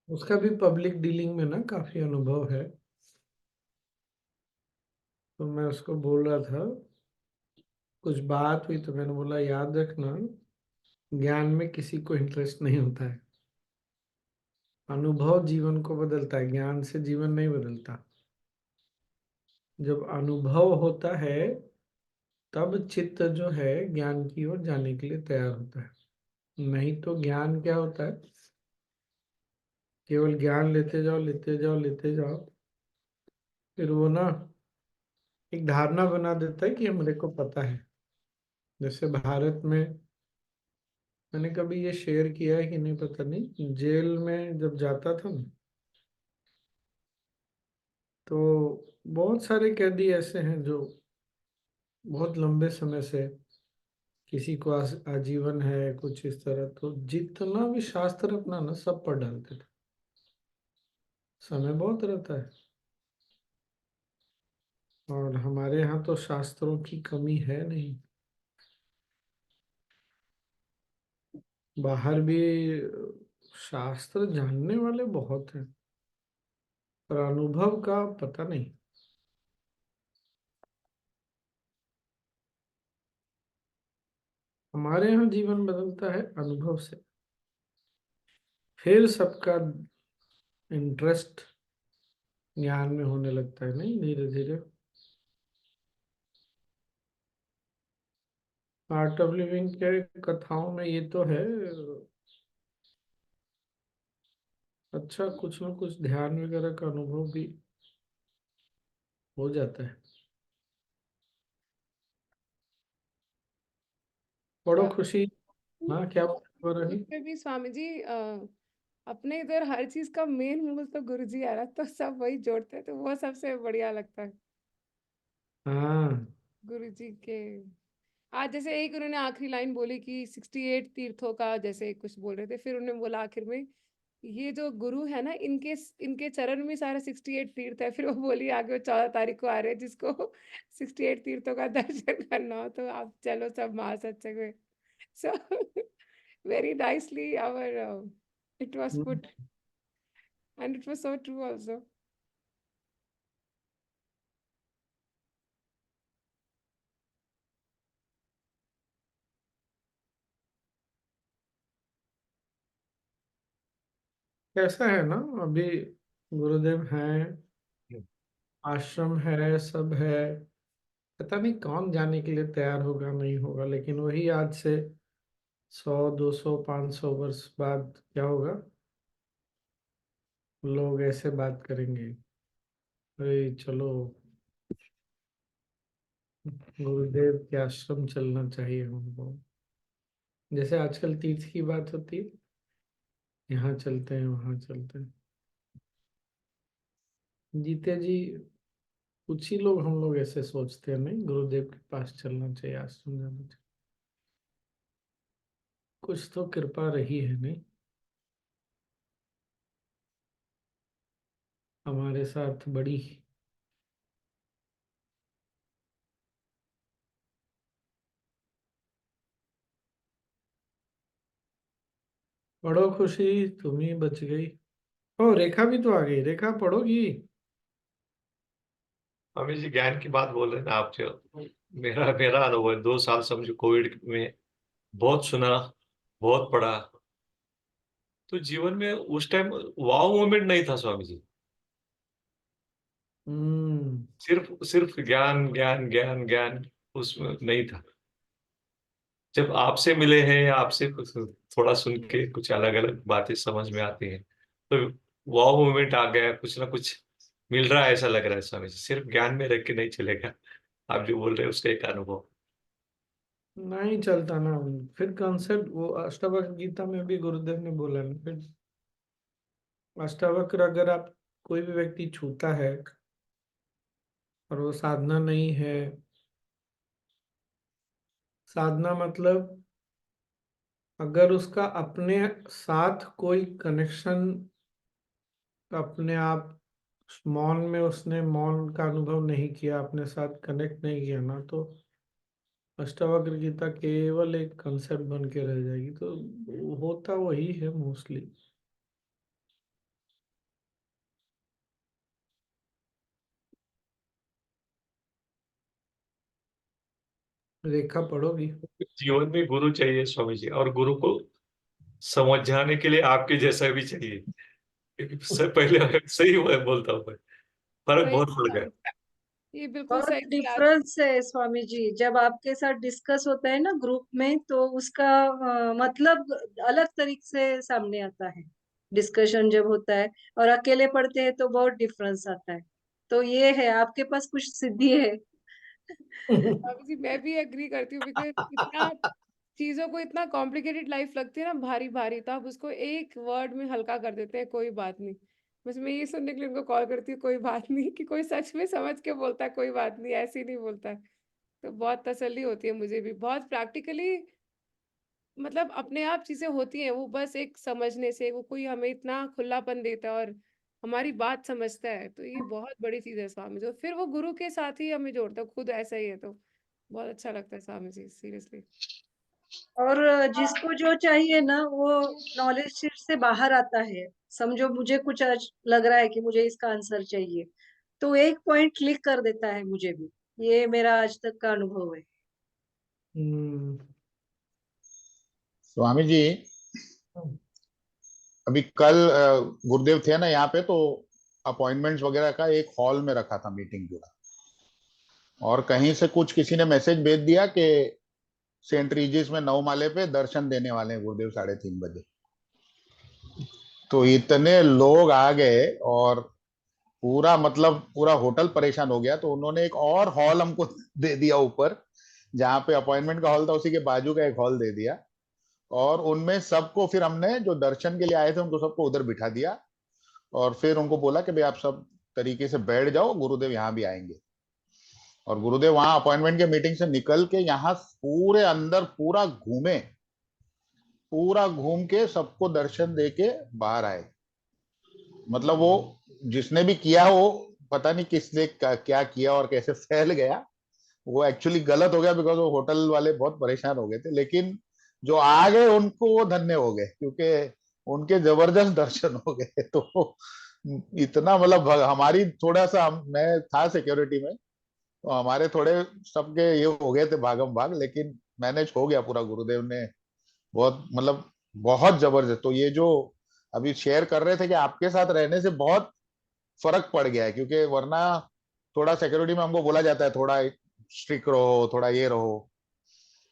उसका भी public dealing में ना काफी अनुभव है। तो मैं उसको बोल रहा था, कुछ बात हुई तो मैंने बोला याद रखना, ज्ञान में किसी को इंटरेस्ट नहीं होता है। अनुभव जीवन को बदलता है, ज्ञान से जीवन नहीं बदलता। जब अनुभव होता है तब चित्त जो है ज्ञान की ओर जाने के लिए तैयार होता है। नहीं तो ज्ञान क्या होता है, केवल ज्ञान लेते जाओ लेते जाओ लेते जाओ, फिर वो ना एक धारणा बना देता है कि हमरे को पता है। जैसे भारत में, मैंने कभी ये शेयर किया है कि नहीं पता नहीं, जेल में जब जाता था ना, तो बहुत सारे कैदी ऐसे हैं जो बहुत लंबे समय से, किसी को आजीवन है कुछ इस तरह, तो जितना भी शास्त्र अपना ना सब पढ़ डालते थे। समय बहुत रहता है। और हमारे यहाँ तो शास्त्रों की कमी है नहीं। बाहर भी शास्त्र जानने वाले बहुत हैं, पर अनुभव का पता नहीं। हमारे यहाँ जीवन बदलता है अनुभव से, फिर सबका इंटरेस्ट ज्ञान में होने लगता है, नहीं धीरे धीरे। आर्ट ऑफ लिविंग के कथाओं में ये तो है। अच्छा, कुछ ना कुछ ध्यान वगैरह का अनुभव भी हो जाता है। बड़ो अ, खुशी। हाँ, क्या बोल रही? उसमें भी स्वामी जी अपने इधर हर चीज का मेन मूल तो गुरु जी आ रहा, तो सब वही जोड़ते हैं, तो वो सबसे बढ़िया लगता है हाँ। गुरु जी के। आज जैसे एक उन्होंने आखिरी लाइन बोली कि 68 तीर्थों का जैसे कुछ बोल रहे थे, फिर उन्होंने बोला आखिर में ये जो गुरु है ना, इनके इनके चरण में सारा 68 तीर्थ है। फिर वो बोली आगे वो 14 तारीख को आ रहे हैं, जिसको 68 तीर्थों का दर्शन करना हो तो आप चलो सब महासत्संग में। So very nicely our it was hmm, put, and it was so true also. कैसा है ना, अभी गुरुदेव हैं, आश्रम है, सब है। पता नहीं कौन जाने के लिए तैयार होगा नहीं होगा, लेकिन वही आज से 100 200 500 वर्ष बाद क्या होगा, लोग ऐसे बात करेंगे, अरे चलो गुरुदेव के आश्रम चलना चाहिए हमको। जैसे आजकल तीर्थ की बात होती है, यहाँ चलते हैं वहाँ चलते हैं। जीते जी कुछ ही लोग, हम लोग ऐसे सोचते हैं नहीं गुरुदेव के पास चलना चाहिए, आश्रम जाना चाहिए। कुछ तो कृपा रही है नहीं हमारे साथ बड़ी। पढ़ो खुशी, तुम ही बच गई। ओ, रेखा भी तो आ गई। रेखा पढ़ोगी? स्वामी जी ज्ञान की बात बोल रहे हैं ना आप जो, मेरा मेरा अनुभव है 2 साल समझो कोविड में, बहुत सुना, बहुत पढ़ा। तो जीवन में उस टाइम वाव मोमेंट नहीं था स्वामी जी। हम्म। सिर्फ सिर्फ ज्ञान ज्ञान ज्ञान ज्ञान, उसमें नहीं था। जब आपसे मिले हैं या आपसे कुछ थोड़ा सुन के कुछ अलग अलग बातें समझ में आती हैं, तो वाव मोमेंट आ गया, कुछ ना कुछ मिल रहा है ऐसा लग रहा है स्वामी जी। सिर्फ ज्ञान में रह के नहीं चलेगा, आप जो बोल रहे हैं उसका एक अनुभव। नहीं चलता ना। फिर कॉन्सेप्ट वो अष्टावक्र गीता में भी गुरुदेव ने बोला ना, फिर अष्टावक्र अगर आप कोई भी व्यक्ति छूता है और वो साधना नहीं है, साधना मतलब अगर उसका अपने साथ कोई कनेक्शन, अपने आप मौन में उसने मौन का अनुभव नहीं किया, अपने साथ कनेक्ट नहीं किया ना, तो अष्टावक्र गीता केवल एक कंसेप्ट बन के रह जाएगी। तो होता वही है मोस्टली। रेखा पढ़ोगी? जीवन में गुरु चाहिए स्वामी जी, और गुरु को समझाने के लिए आपके जैसा भी चाहिए, क्योंकि पहले सही मैं बोलता हूँ मैं, फर्क वही बहुत पड़ गया। ये बिल्कुल बहुत सही बोला आप। डिफरेंस है स्वामी जी। जब आपके साथ डिस्कस होता है ना ग्रुप में, तो उसका मतलब अलग तरीके से सामने आता है। डिस्कशन जब होता है और अकेले पढ़ते हैं तो बहुत डिफरेंस आता है। तो ये है, आपके पास कुछ सिद्धि है। स्वामी जी मैं भी एग्री करती हूँ, बिकॉज इतना चीजों को इतना कॉम्प्लिकेटेड लाइफ लगती है ना, भारी भारी, तो आप उसको एक वर्ड में हल्का कर देते हैं, कोई बात नहीं। बस मैं ये सुनने के लिए उनको कॉल करती हूँ, कोई बात नहीं, कि कोई सच में समझ के बोलता है, कोई बात नहीं, ऐसे ही नहीं बोलता है। तो बहुत तसल्ली होती है मुझे भी, बहुत प्रैक्टिकली, मतलब अपने आप चीजें होती हैं, वो बस एक समझने से, वो कोई हमें इतना खुलापन देता है और हमारी बात समझता है, तो ये बहुत बड़ी चीज है स्वामी जी। और फिर वो गुरु के साथ ही हमें जोड़ता है, खुद ऐसा ही है, तो बहुत अच्छा लगता है स्वामी जी, सीरियसली। और जिसको जो चाहिए ना, वो नॉलेज शीट से बाहर आता है। समझो मुझे कुछ आज लग रहा है कि मुझे इसका आंसर चाहिए, तो एक पॉइंट क्लिक कर देता है मुझे भी। ये मेरा आज तक का अनुभव है। स्वामी जी, अभी कल गुरुदेव थे ना यहाँ पे, तो अपॉइंटमेंट्स वगैरह का एक हॉल में रखा था मीटिंग पूरा, और कहीं से कुछ किसी ने मैसेज भेज दिया कि सेंट रीजिस में 9 माले पे दर्शन देने वाले हैं गुरुदेव 3:30 बजे। तो इतने लोग आ गए और पूरा मतलब पूरा होटल परेशान हो गया। तो उन्होंने एक और हॉल हमको दे दिया ऊपर, जहाँ पे अपॉइंटमेंट का हॉल था उसी के बाजू का एक हॉल दे दिया। और उनमें सबको फिर हमने, जो दर्शन के लिए आए थे उनको सबको उधर बिठा दिया, और फिर उनको बोला कि भाई आप सब तरीके से बैठ जाओ, गुरुदेव यहाँ भी आएंगे। और गुरुदेव वहां अपॉइंटमेंट के मीटिंग से निकल के यहाँ पूरे अंदर पूरा घूमे, पूरा घूम के सबको दर्शन दे के बाहर आए। मतलब वो जिसने भी किया, वो पता नहीं किसने क्या किया और कैसे फैल गया। वो एक्चुअली गलत हो गया, बिकॉज वो होटल वाले बहुत परेशान हो गए थे। लेकिन जो आ गए उनको वो धन्य हो गए, क्योंकि उनके जबरदस्त दर्शन हो गए। तो इतना मतलब हमारी थोड़ा सा, मैं था सिक्योरिटी में, तो हमारे थोड़े सबके ये हो गए थे भागम भाग, लेकिन मैनेज हो गया पूरा। गुरुदेव ने बहुत मतलब बहुत जबरदस्त। तो ये जो अभी शेयर कर रहे थे कि आपके साथ रहने से बहुत फर्क पड़ गया है, क्योंकि वरना थोड़ा सिक्योरिटी में हमको बोला जाता है थोड़ा स्ट्रिक्ट रहो, थोड़ा ये रहो।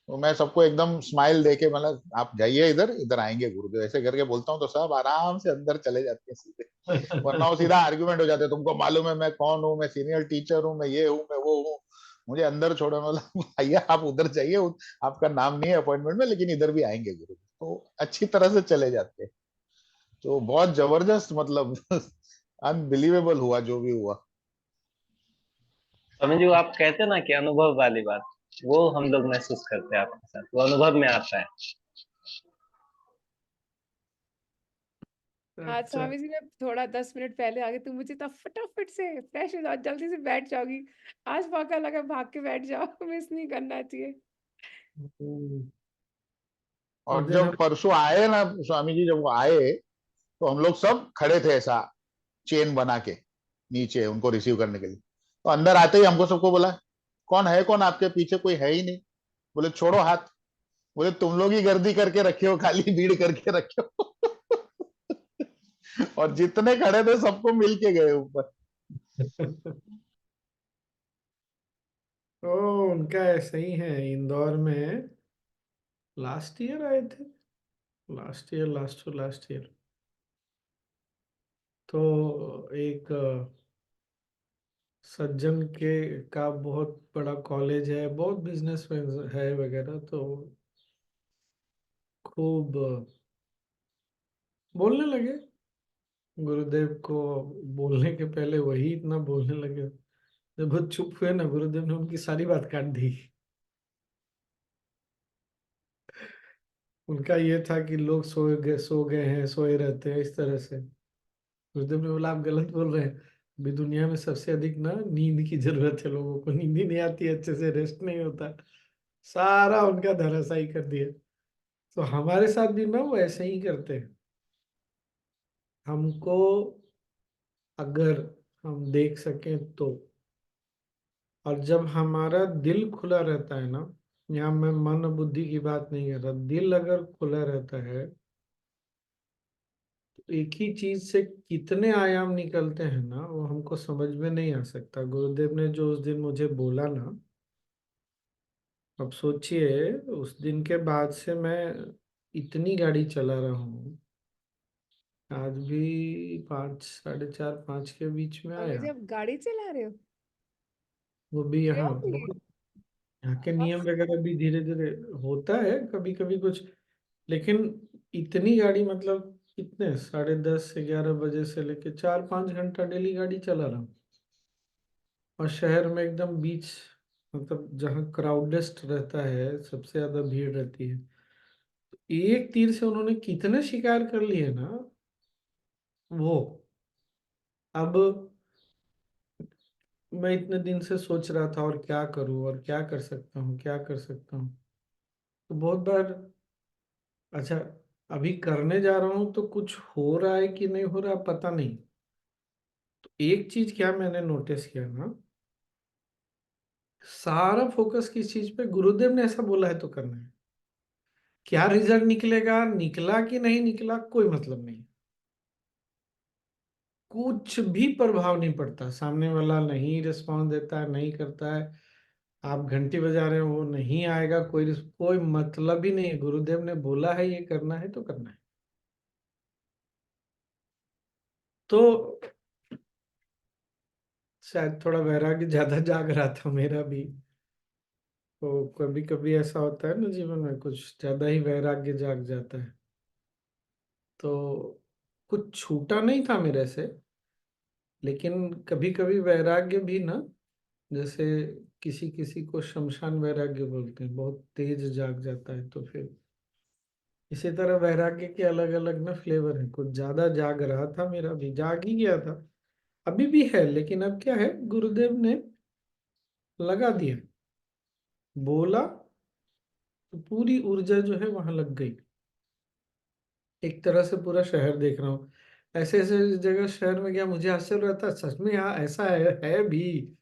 तो मैं सबको एकदम स्माइल देके, मतलब आप जाइए इधर, इधर आएंगे गुरुदेव, ऐसे करके बोलता हूँ, तो सब आराम से अंदर चले जाते हैं सीधे। वरना वो सीधा आर्ग्यूमेंट हो जाते हैं, तुमको मालूम है मैं कौन हूँ, मैं सीनियर टीचर हूँ, मैं ये हूँ, मैं वो हूँ, मुझे अंदर छोड़ो। मतलब भैया आप उधर जाइए, आपका नाम नहीं है अपॉइंटमेंट में, लेकिन इधर भी आएंगे गुरु। तो अच्छी तरह से चले जाते हैं। तो बहुत जबरदस्त, मतलब अनबिलीवेबल हुआ जो भी हुआ। स्वामी जी, वो आप कहते हैं ना कि अनुभव वाली बात, वो हम लोग महसूस करते हैं आपके साथ, वो अनुभव में आता है। हाँ अच्छा, स्वामी जी, मैं थोड़ा 10 मिनट पहले आ गई, तुम मुझे तब फटाफट से फ्रेश हो जाओ, जल्दी से बैठ जाओगी। आज मौका लगा, भाग के बैठ जाओ, मिस नहीं करना चाहिए। उस और दिन हम जब परसों आए ना स्वामी जी, जब वो आए, तो हम लोग सब खड़े थे ऐसा चेन बना के नीचे उनको रिसीव करने के लिए। तो अंदर आते ही हमको सबको बोला, कौन है, कौन आपके पीछे, कोई है ही नहीं। बोले छोड़ो हाथ। बोले तुम लोग ही गर्दी करके रखे हो, खाली भीड़ करके रखे हो। और जितने खड़े थे सबको मिल के गए ऊपर। तो उनका ऐसे ही है, इंदौर में लास्ट ईयर आए थे, लास्ट ईयर। तो एक सज्जन के का बहुत बड़ा कॉलेज है, बहुत बिजनेस है वगैरह, तो खूब बोलने लगे गुरुदेव को। बोलने के पहले वही इतना बोलने लगे, जब वो चुप हुए ना, गुरुदेव ने उनकी सारी बात काट दी। उनका ये था कि लोग सो गए हैं, सोए रहते हैं, इस तरह से। गुरुदेव ने बोला आप गलत बोल रहे हैं, अभी दुनिया में सबसे अधिक ना नींद की जरूरत है, लोगों को नींद ही नहीं आती, अच्छे से रेस्ट नहीं होता। सारा उनका धराशायी कर दिया। तो हमारे साथ भी ना वो ऐसे ही करते हैं। हमको अगर हम देख सकें तो, और जब हमारा दिल खुला रहता है ना, यहाँ मैं मन और बुद्धि की बात नहीं कर रहा, दिल अगर खुला रहता है तो एक ही चीज से कितने आयाम निकलते हैं ना, वो हमको समझ में नहीं आ सकता। गुरुदेव ने जो उस दिन मुझे बोला ना, अब सोचिए उस दिन के बाद से मैं इतनी गाड़ी चला रहा हूँ। आज भी 5, 4:30, 5 के बीच में अभी आया। जब गाड़ी चला रहे हो वो भी यहाँ really? बहुत, यहाँ के बहुत नियम वगैरह भी धीरे धीरे होता है कभी कभी कुछ, लेकिन इतनी गाड़ी मतलब कितने 10:30 से 11 बजे से लेके 4-5 घंटा डेली गाड़ी चला रहा हूँ। और शहर में एकदम बीच, मतलब जहाँ क्राउडेस्ट रहता है, सबसे ज्यादा भीड़ रहती है। एक तीर से उन्होंने कितने शिकार कर लिए ना वो। अब मैं इतने दिन से सोच रहा था और क्या करूं और क्या कर सकता हूँ, क्या कर सकता हूँ। तो बहुत बार, अच्छा, अभी करने जा रहा हूँ तो कुछ हो रहा है कि नहीं हो रहा पता नहीं। तो एक चीज क्या मैंने नोटिस किया ना, सारा फोकस किस चीज पे, गुरुदेव ने ऐसा बोला है तो करना है। क्या रिजल्ट निकलेगा, निकला कि नहीं निकला, कोई मतलब नहीं। कुछ भी प्रभाव नहीं पड़ता, सामने वाला नहीं रिस्पॉन्स देता है, नहीं करता है, आप घंटी बजा रहे हो वो नहीं आएगा, कोई मतलब ही नहीं है। गुरुदेव ने बोला है ये करना है तो करना है। तो शायद थोड़ा वैराग्य ज्यादा जाग रहा था मेरा भी। तो कभी कभी ऐसा होता है ना जीवन में, कुछ ज्यादा ही वैराग्य जाग जाता है। तो कुछ छूटा नहीं था मेरे से, लेकिन कभी कभी वैराग्य भी ना, जैसे किसी किसी को शमशान वैराग्य बोलते हैं, बहुत तेज जाग जाता है। तो फिर इसी तरह वैराग्य के अलग अलग ना फ्लेवर है, कुछ ज्यादा जाग रहा था, मेरा भी जाग ही गया था। अभी भी है, लेकिन अब क्या है, गुरुदेव ने लगा दिया, बोला तो पूरी ऊर्जा जो है वहां लग गई। एक तरह से पूरा शहर देख रहा हूँ, ऐसे ऐसे जगह शहर में गया, मुझे आश्चर्य रहता है सच में यहाँ ऐसा है भी।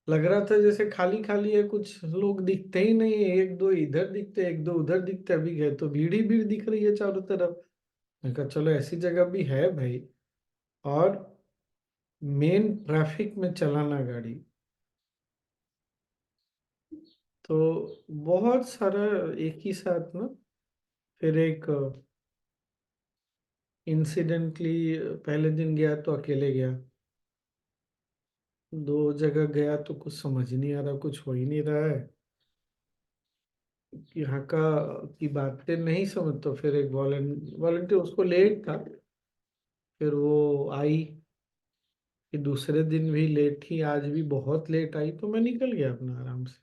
लग रहा था जैसे खाली खाली है, कुछ लोग दिखते ही नहीं है, एक दो इधर दिखते, एक दो उधर दिखते। अभी गए तो भीड़ ही भीड़ दिख रही है चारों तरफ। मैं कहा चलो ऐसी जगह भी है भाई। और मेन ट्रैफिक में चलाना गाड़ी, तो बहुत सारा एक ही साथ ना। फिर एक इंसिडेंटली पहले दिन गया तो अकेले गया, 2 जगह गया तो कुछ समझ नहीं आ रहा, कुछ हो ही नहीं रहा है, यहाँ का की बातें नहीं समझ। तो फिर एक वॉलंटियर, उसको लेट था, फिर वो आई, कि दूसरे दिन भी लेट ही, आज भी बहुत लेट आई, तो मैं निकल गया अपना आराम से।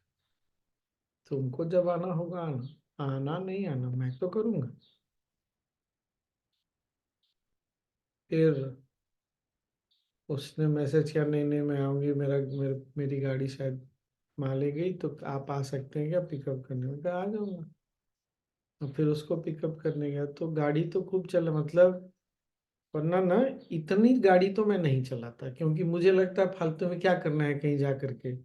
तुमको जब आना होगा आना, आना नहीं आना मैं तो करूंगा। फिर उसने मैसेज किया, नहीं नहीं मैं आऊंगी, मेरी गाड़ी शायद माले गई, तो आप आ सकते हैं क्या पिकअप करने में, कहा आ जाऊंगा। और फिर उसको पिकअप करने गया तो गाड़ी तो खूब चला, मतलब वरना ना इतनी गाड़ी तो मैं नहीं चलाता, क्योंकि मुझे लगता है फालतू में क्या करना है कहीं जा करके,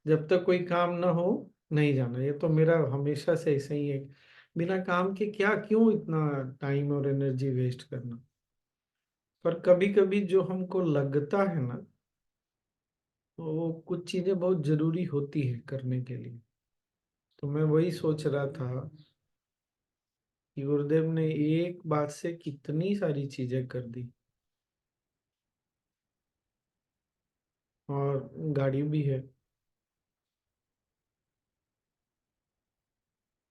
जब तक कोई काम ना हो नहीं जाना। ये तो मेरा हमेशा से ऐसा ही है, बिना काम के क्या, क्यों इतना टाइम और एनर्जी वेस्ट करना। पर कभी कभी जो हमको लगता है ना, वो कुछ चीजें बहुत जरूरी होती है करने के लिए। तो मैं वही सोच रहा था कि गुरुदेव ने एक बात से कितनी सारी चीजें कर दी, और गाड़ी भी है,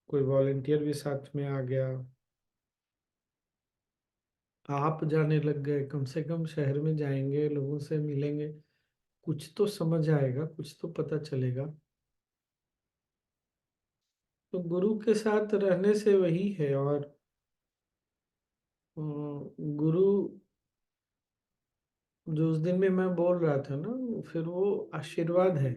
कोई वॉलेंटियर भी साथ में आ गया, आप जाने लग गए, कम से कम शहर में जाएंगे, लोगों से मिलेंगे, कुछ तो समझ आएगा, कुछ तो पता चलेगा। तो गुरु के साथ रहने से वही है। और गुरु जो उस दिन भी मैं बोल रहा था ना, फिर वो आशीर्वाद है।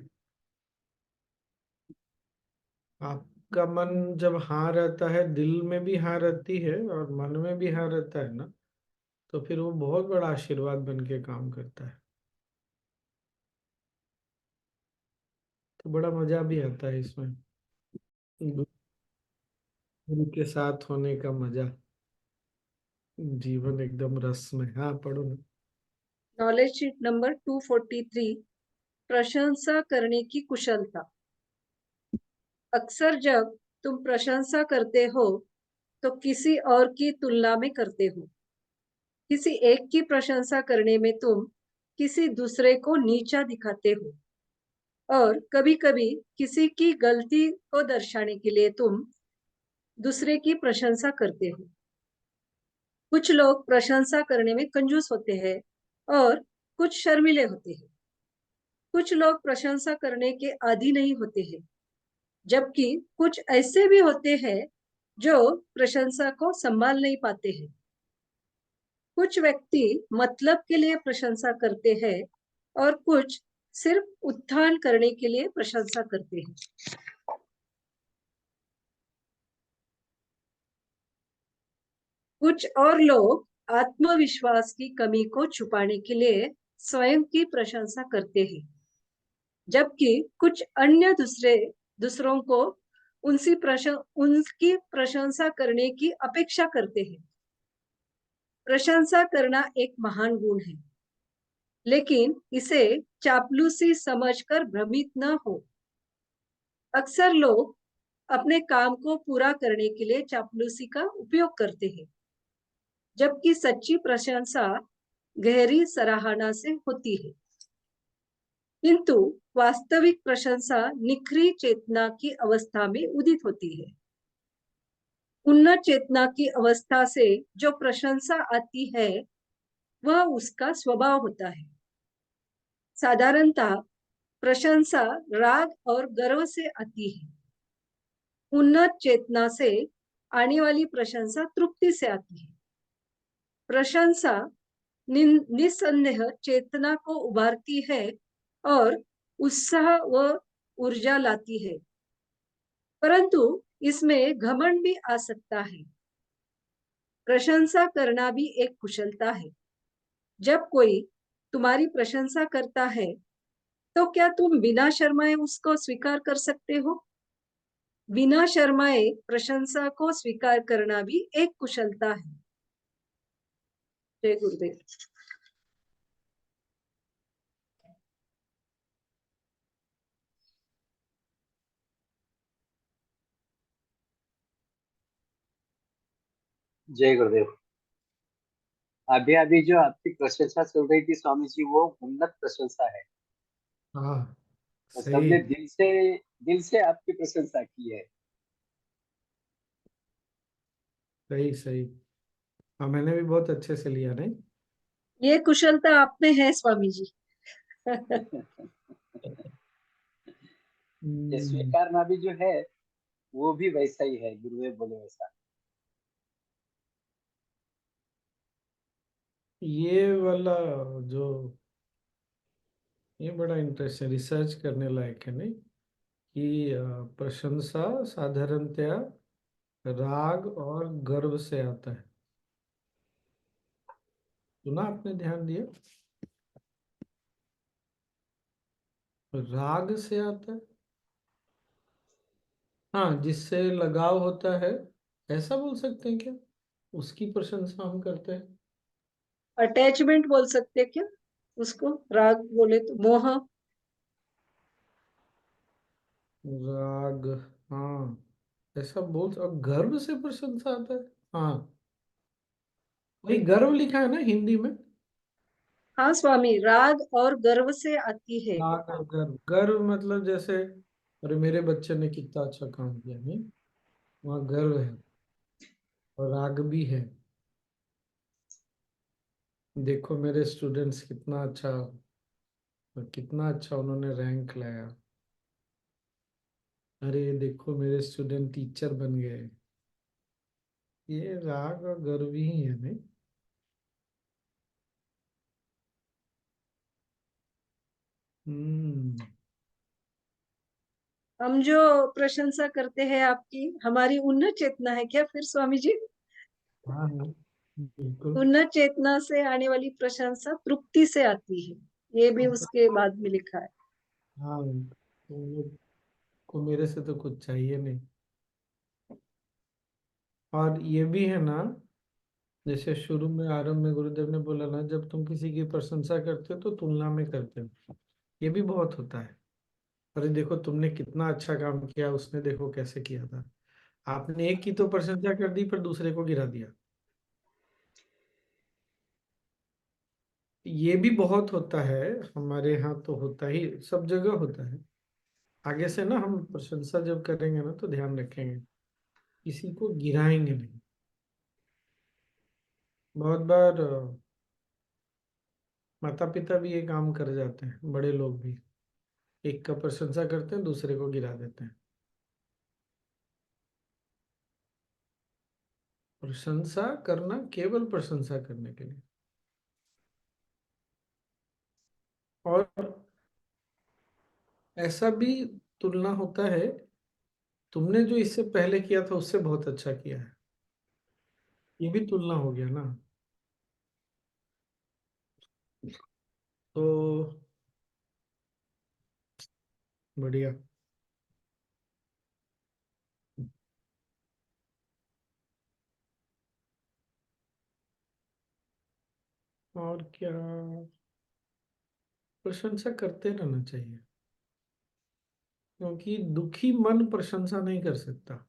आपका मन जब हाँ रहता है, दिल में भी हाँ रहती है और मन में भी हाँ रहता है ना, तो फिर वो बहुत बड़ा आशीर्वाद बन के काम करता है। तो बड़ा मजा भी आता है इसमें। गुरु के साथ होने का मजा, जीवन एकदम रस में। हाँ, पढ़ो ना। नॉलेज शीट नंबर 243, प्रशंसा करने की कुशलता। अक्सर जब तुम प्रशंसा करते हो तो किसी और की तुलना में करते हो। किसी एक की प्रशंसा करने में तुम किसी दूसरे को नीचा दिखाते हो, और कभी-कभी किसी की गलती को दर्शाने के लिए तुम दूसरे की प्रशंसा करते हो। कुछ लोग प्रशंसा करने में कंजूस होते हैं और कुछ शर्मीले होते हैं। कुछ लोग प्रशंसा करने के आदी नहीं होते हैं, जबकि कुछ ऐसे भी होते हैं जो प्रशंसा को संभाल नहीं पाते हैं। कुछ व्यक्ति मतलब के लिए प्रशंसा करते हैं और कुछ सिर्फ उत्थान करने के लिए प्रशंसा करते हैं। कुछ और लोग आत्मविश्वास की कमी को छुपाने के लिए स्वयं की प्रशंसा करते हैं, जबकि कुछ अन्य दूसरों को उनकी प्रशंसा करने की अपेक्षा करते हैं। प्रशंसा करना एक महान गुण है, लेकिन इसे चापलूसी समझकर भ्रमित न हो। अक्सर लोग अपने काम को पूरा करने के लिए चापलूसी का उपयोग करते हैं, जबकि सच्ची प्रशंसा गहरी सराहना से होती है। किंतु वास्तविक प्रशंसा निखरी चेतना की अवस्था में उदित होती है। उन्नत चेतना की अवस्था से जो प्रशंसा आती है वह उसका स्वभाव होता है। साधारणतः प्रशंसा राग और गर्व से आती है। उन्नत चेतना से आने वाली प्रशंसा तृप्ति से आती है। प्रशंसा निस्संदेह चेतना को उभारती है और उत्साह व ऊर्जा लाती है, परंतु इसमें घमंड भी आ सकता है। प्रशंसा करना भी एक कुशलता है। जब कोई तुम्हारी प्रशंसा करता है तो क्या तुम बिना शर्माए उसको स्वीकार कर सकते हो? बिना शर्माए प्रशंसा को स्वीकार करना भी एक कुशलता है। जय गुरुदेव। जय गुरुदेव। अभी अभी जो आपकी प्रशंसा चल रही थी स्वामी जी, वो उन्नत प्रशंसा है। हाँ, तो सही। सबने दिल से आपकी प्रशंसा की है। सही सही। हाँ, मैंने भी बहुत अच्छे से लिया, नहीं? ये कुशलता आप में है स्वामी जी। ये स्वीकारना भी जो है वो भी वैसा ही है, गुरुदेव बोले वैसा। ये वाला जो, ये बड़ा इंटरेस्ट है, रिसर्च करने लायक है, नहीं? कि प्रशंसा साधारणतया राग और गर्व से आता है। सुना आपने? ध्यान दिया? राग से आता है। हाँ, जिससे लगाव होता है, ऐसा बोल सकते हैं क्या? उसकी प्रशंसा हम करते हैं। अटैचमेंट बोल सकते हैं क्या उसको? राग बोले तो मोह। राग, हाँ, ऐसा बोल। और गर्व से प्रशंसा आता है। हाँ, वही गर्व लिखा है ना हिंदी में। हाँ स्वामी, राग और गर्व से आती है। राग और गर्व, गर्व मतलब जैसे, अरे मेरे बच्चे ने कितना अच्छा काम किया, नहीं? वहाँ गर्व है और राग भी है। देखो मेरे स्टूडेंट्स कितना अच्छा उन्होंने रैंक लाया। अरे देखो मेरे स्टूडेंट टीचर बन गए। ये राग और गर्व ही है, नहीं? हम्म। हम जो प्रशंसा करते हैं आपकी, हमारी उन्नत चेतना है क्या फिर स्वामी जी? हाँ हाँ, बिल्कुल। उन्नत चेतना से आने वाली प्रशंसा तृप्ति से आती है, ये भी उसके बाद में लिखा है। हाँ, तुम लोग को मेरे से तो कुछ चाहिए नहीं। और ये भी है ना, जैसे शुरू में आरंभ में गुरुदेव ने बोला ना, जब तुम किसी की प्रशंसा करते हो तो तुलना में करते हो। ये भी बहुत होता है। अरे देखो तुमने कितना अच्छा काम किया, उसने देखो कैसे किया था। आपने एक की तो प्रशंसा कर दी पर दूसरे को गिरा दिया। ये भी बहुत होता है। हमारे यहाँ तो होता ही, सब जगह होता है। आगे से ना हम प्रशंसा जब करेंगे ना तो ध्यान रखेंगे, किसी को गिराएंगे नहीं। बहुत बार माता पिता भी ये काम कर जाते हैं, बड़े लोग भी एक का प्रशंसा करते हैं, दूसरे को गिरा देते हैं। प्रशंसा करना केवल प्रशंसा करने के लिए। और ऐसा भी तुलना होता है, तुमने जो इससे पहले किया था उससे बहुत अच्छा किया है, ये भी तुलना हो गया ना। तो बढ़िया। और क्या, प्रशंसा करते रहना चाहिए, क्योंकि दुखी मन प्रशंसा नहीं कर सकता।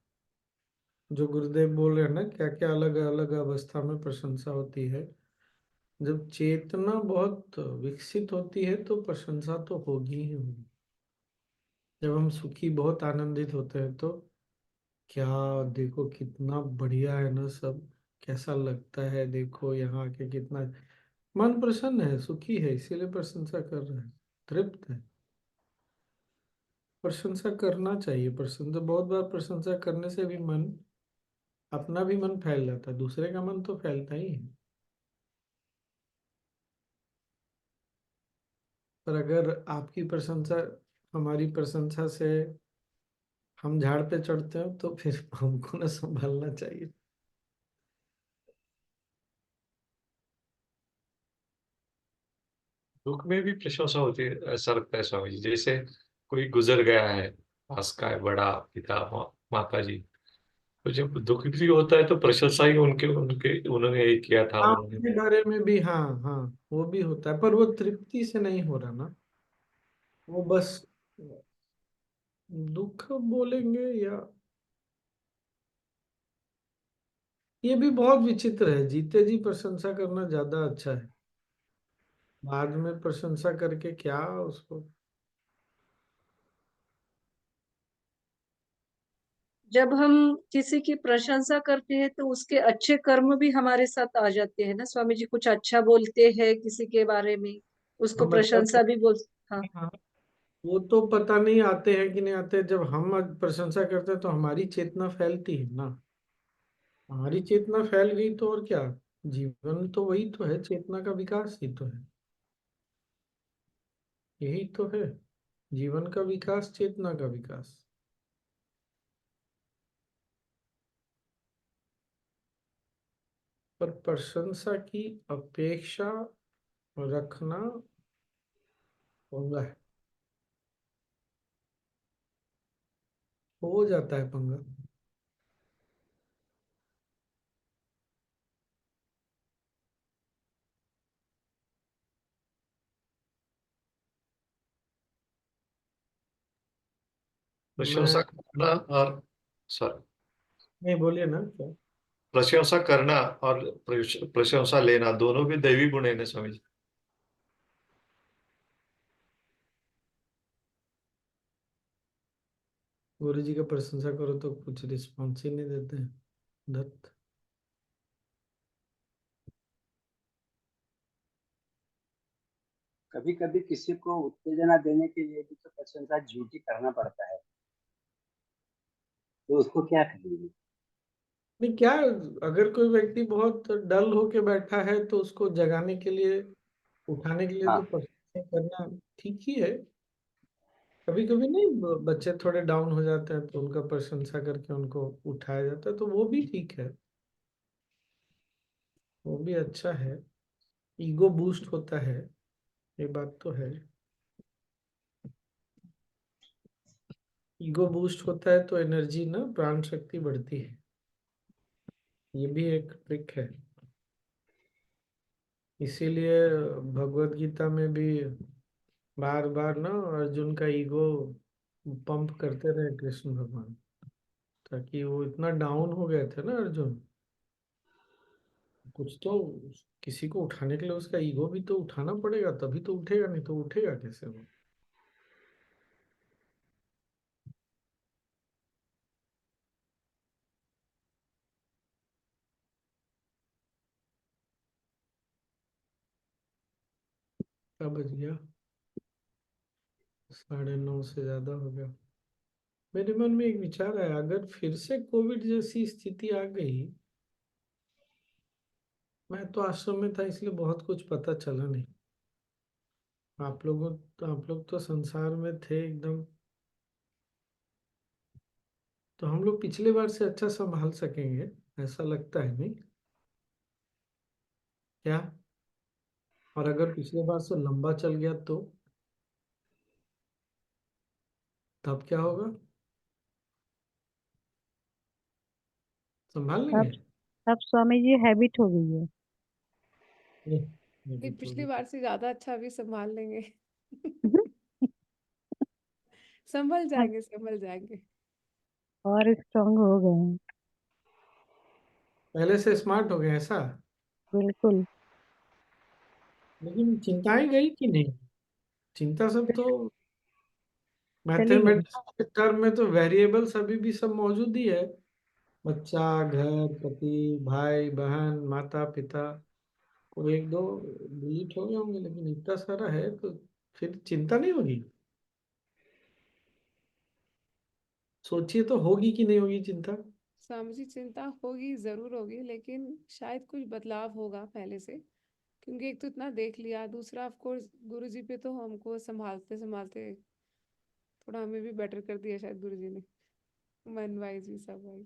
जो गुरुदेव बोल रहे हैं ना, क्या क्या अलग अलग अवस्था में प्रशंसा होती है। जब चेतना बहुत विकसित होती है तो प्रशंसा तो होगी ही होगी। जब हम सुखी बहुत आनंदित होते हैं तो क्या, देखो कितना बढ़िया है ना सब, कैसा लगता है, देखो यहाँ आके कितना मन प्रसन्न है, सुखी है, इसीलिए प्रशंसा कर रहा है, तृप्त है। प्रशंसा करना चाहिए। प्रशंसा, बहुत बार प्रशंसा करने से भी मन, अपना भी मन फैल जाता है, दूसरे का मन तो फैलता ही है। पर अगर आपकी प्रशंसा, हमारी प्रशंसा से हम झाड़ पे चढ़ते हैं तो फिर हमको ना संभालना चाहिए। दुख में भी प्रशंसा होती है, ऐसा लगता है स्वामी जी। जैसे कोई गुजर गया है, पास का है, बड़ा पिता, माता जी, तो जब दुख भी होता है तो प्रशंसा ही उनके उनके उन्होंने ये किया था, काम उन्होंने। के बारे में भी, हाँ हाँ, वो भी होता है, पर वो तृप्ति से नहीं हो रहा ना, वो बस दुख बोलेंगे या, ये भी बहुत विचित्र है। जीते जी प्रशंसा करना ज्यादा अच्छा है, बाद में प्रशंसा करके क्या उसको। जब हम किसी की प्रशंसा करते हैं तो उसके अच्छे कर्म भी हमारे साथ आ जाते हैं ना स्वामी जी। कुछ अच्छा बोलते हैं किसी के बारे में, उसको हम अच्छा प्रशंसा भी बोल। हाँ। हाँ, वो तो पता नहीं आते हैं कि नहीं आते। जब हम आज प्रशंसा करते हैं तो हमारी चेतना फैलती है ना, हमारी चेतना फैल गई तो और क्या। जीवन तो वही तो है, चेतना का विकास ही तो है, यही तो है। जीवन का विकास, चेतना का विकास। पर प्रशंसा की अपेक्षा रखना पंगा है, हो जाता है पंगा। प्रशंसा मैं, करना और, सॉरी, नहीं बोलिए ना क्या। प्रशंसा करना और प्रशंसा लेना दोनों भी दैवी गुण है ना स्वामी जी। गुरु जी का प्रशंसा करो तो कुछ रिस्पॉन्स ही नहीं देते हैं, दत्त। कभी कभी किसी को उत्तेजना देने के लिए भी तो प्रशंसा झूठी करना पड़ता है, तो उसको क्या करेंगे? नहीं क्या, अगर कोई व्यक्ति बहुत डल होके बैठा है तो उसको जगाने के लिए, उठाने के लिए तो हाँ। प्रशंसा करना ठीक ही है। कभी कभी नहीं, बच्चे थोड़े डाउन हो जाते हैं तो उनका प्रशंसा करके उनको उठाया जाता है, तो वो भी ठीक है, वो भी अच्छा है। ईगो बूस्ट होता है, ये बात तो है। ईगो बूस्ट होता है तो एनर्जी ना, प्राण शक्ति बढ़ती है। ये भी एक ट्रिक है। इसीलिए भगवत गीता में भी बार बार ना अर्जुन का ईगो पंप करते रहे कृष्ण भगवान, ताकि वो इतना डाउन हो गए थे ना अर्जुन, कुछ तो किसी को उठाने के लिए उसका ईगो भी तो उठाना पड़ेगा, तभी तो उठेगा, नहीं तो उठेगा कैसे वो। क्या बज गया? 9:30 से ज्यादा हो गया। मेरे मन में एक विचार आया, अगर फिर से कोविड जैसी स्थिति आ गई, मैं तो आश्रम में था इसलिए बहुत कुछ पता चला नहीं, आप लोग तो संसार में थे एकदम, तो हम लोग पिछले बार से अच्छा संभाल सकेंगे ऐसा लगता है, नहीं क्या? और अगर पिछले बार से लंबा चल गया तो तब क्या होगा? संभाल लेंगे? अब स्वामी जी हैबिट हो गई है। नहीं, नहीं, अभी तो पिछली बार से ज्यादा अच्छा भी संभाल लेंगे। संभल अब जाएंगे, संभल जाएंगे। और स्ट्रांग हो गए हैं। पहले से स्मार्ट हो गए ऐसा? बिल्कुल। लेकिन चिंताएं गई कि नहीं? चिंता सब तो चली गई। मैथमेटिक्स के टर्म में तो वेरिएबल्स अभी भी सब मौजूद ही है, बच्चा, घर, पति, भाई बहन, माता पिता, और एक दो डिलीट हो गए होंगे, लेकिन इतना सारा है तो फिर चिंता नहीं होगी? सोचिए तो, होगी कि नहीं होगी चिंता? स्वामी जी, चिंता होगी, जरूर होगी, लेकिन शायद कुछ बदलाव होगा पहले से, क्योंकि एक तो इतना देख लिया, दूसरा ऑफ कोर्स गुरु जी पे तो हमको संभालते संभालते थोड़ा हमें भी बेटर कर दिया शायद गुरु जी ने, मन वाइज भी, सब वाइज।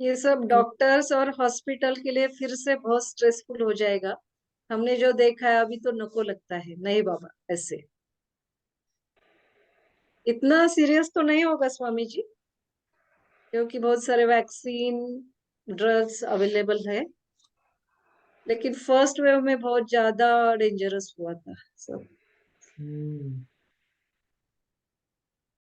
ये सब डॉक्टर्स और हॉस्पिटल के लिए फिर से बहुत स्ट्रेसफुल हो जाएगा। हमने जो देखा है अभी तो नको लगता है, नहीं बाबा ऐसे इतना सीरियस तो नहीं होगा स्वामी जी, क्योंकि बहुत सारे वैक्सीन ड्रग्स अवेलेबल है, लेकिन फर्स्ट वेव में बहुत ज्यादा डेंजरस हुआ था सब। हम्म